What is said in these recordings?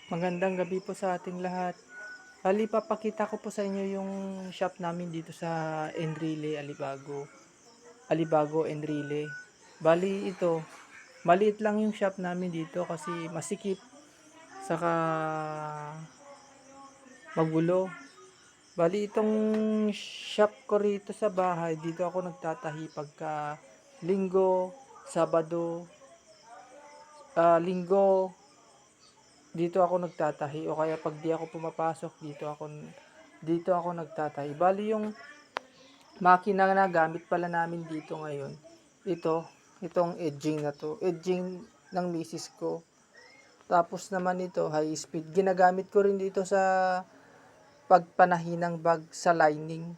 Magandang gabi po sa ating lahat. Bali, papakita ko po sa inyo yung shop namin dito sa Enrile, Alibago. Alibago, Enrile. Bali, ito, maliit lang yung shop namin dito kasi masikip, saka magulo. Bali, itong shop ko rito sa bahay, dito ako nagtatahi pagka linggo, sabado, linggo, dito ako nagtatahi o kaya pag di ako pumapasok dito ako nagtatahi. Bali yung makina na gamit pala namin dito ngayon, itong edging na to, edging ng misis ko. Tapos naman ito high speed, ginagamit ko rin dito sa pagpanahi ng bag sa lining.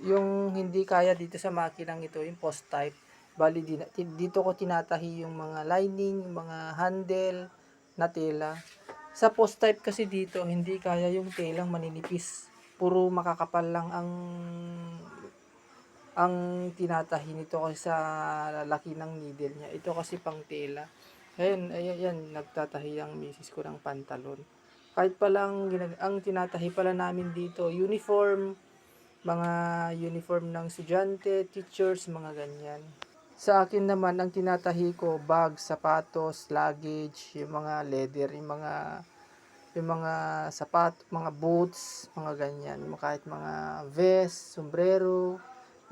Yung hindi kaya dito sa makinang ito, yung post type. Bali dito ko tinatahi yung mga lining, yung mga handle na tela. Sa post type kasi dito, hindi kaya yung telang maninipis. Puro makakapal lang ang tinatahi nito kasi sa laki ng needle niya. Ito kasi pang tela. Ayun, ayan, yan, nagtatahi ang misis ko ng pantalon. Kahit palang ang tinatahi pala namin dito, mga uniform ng estudyante, teachers, mga ganyan. Sa akin naman, ang tinatahi ko, bag, sapatos, luggage, yung mga leather, yung mga mga boots, mga ganyan, kahit mga vest, sombrero,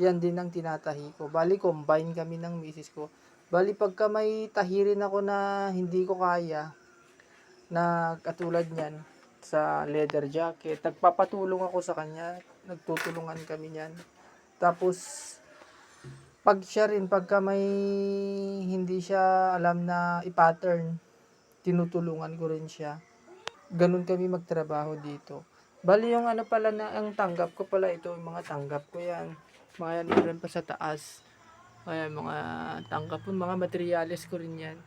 yan din ang tinatahi ko. Bali, combine kami ng misis ko. Bali, pagka may tahirin ako na hindi ko kaya, na katulad niyan, sa leather jacket, nagpapatulong ako sa kanya, nagtutulungan kami niyan. Tapos, pag siya rin, pagka may hindi siya alam na i-pattern, tinutulungan ko rin siya. Ganun kami magtrabaho dito. Bali yung ano pala na ang tanggap ko pala ito, yung mga tanggap ko yan. Mga yan meron pa sa taas. Ayan, mga tanggap ko, mga materyales ko rin yan.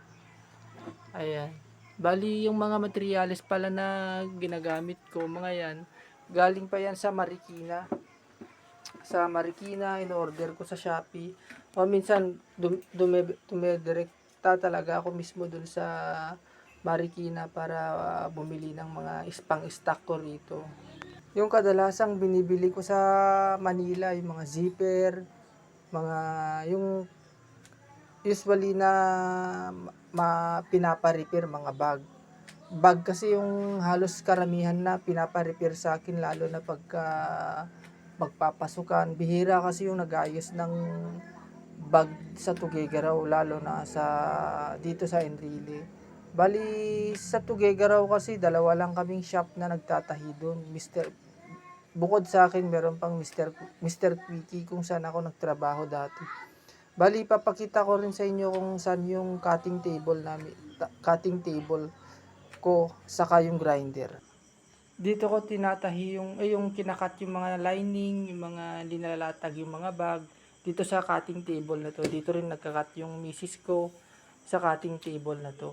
Ayan. Bali yung mga materyales pala na ginagamit ko, mga yan, galing pa yan sa Marikina. Sa Marikina, in-order ko sa Shopee. O minsan, dumedirekta talaga ako mismo dun sa Marikina para bumili ng mga pang-stock ko rito. Yung kadalasang binibili ko sa Manila, yung mga zipper, mga yung usually na pinapa-repair mga bag. Bag kasi yung halos karamihan na pinapa-repair sa akin, lalo na pagka magpapasukan. Bihira kasi yung nag-ayos ng bag sa Tuguegarao, lalo na dito sa Enrile. Bali sa Tuguegarao kasi dalawa lang kaming shop na nagtatahi doon. Bukod sa akin, meron pang Mr. Quickie kung saan ako nagtrabaho dati. Bali, papakita ko rin sa inyo kung saan yung cutting table ko, saka yung grinder. Dito ko tinatahi yung kinakat yung mga lining, yung mga linalatag yung mga bag. Dito sa cutting table na to, dito rin nagkakat yung misis ko sa cutting table na to.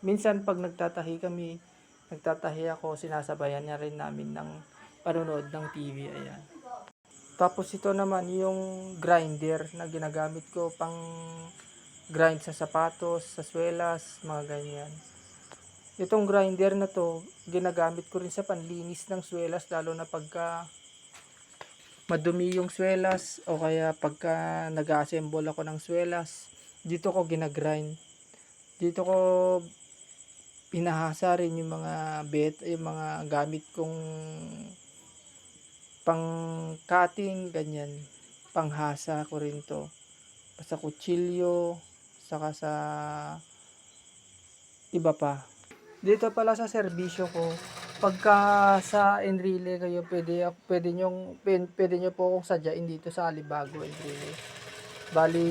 Minsan pag nagtatahi ako, sinasabayan niya rin namin ng panonood ng TV, ayan. Tapos ito naman yung grinder na ginagamit ko pang grind sa sapatos, sa swelas, mga ganyan. Itong grinder na to, ginagamit ko rin sa panlinis ng swelas, lalo na pagka madumi yung swelas o kaya pagka nag-assemble ako ng swelas, dito ko ginagrind. Dito ko pinahasa rin yung mga gamit kong pang cutting, ganyan. Panghasa ko rin to. Sa kutsilyo, saka sa iba pa. Dito pala sa serbisyo ko, pagka sa Enrile kayo, pwede nyo po akong sadyain dito sa Alibago, Enrile. Bali,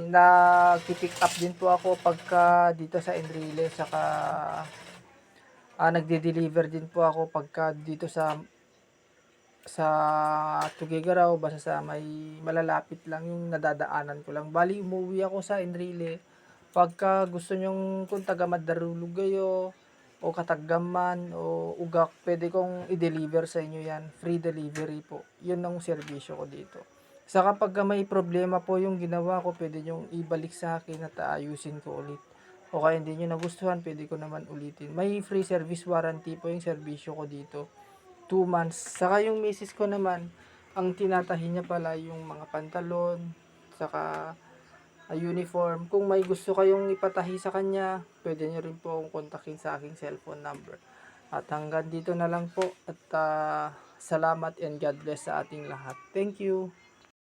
nag-pick up din po ako pagka dito sa Enrile, saka nagde-deliver din po ako pagka dito sa Tuguegarao, basta sa may malalapit lang yung nadadaanan ko lang. Bali, umuwi ako sa Enrile pagka gusto nyong kung taga Madarulog kayo o Kataggaman o Ugak, pwede kong i-deliver sa inyo yan. Free delivery po. Yun ang serbisyo ko dito. Saka pagka may problema po yung ginawa ko, pwede nyong ibalik sa akin at ayusin ko ulit. o kaya hindi nyo nagustuhan, pwede ko naman ulitin. May free service warranty po yung serbisyo ko dito, 2 months. Saka yung misis ko naman, ang tinatahi niya pala yung mga pantalon, saka uniform. Kung may gusto kayong ipatahi sa kanya, pwede nyo rin po akong kontakin sa aking cellphone number. At hanggang dito na lang po, at salamat and God bless sa ating lahat. Thank you.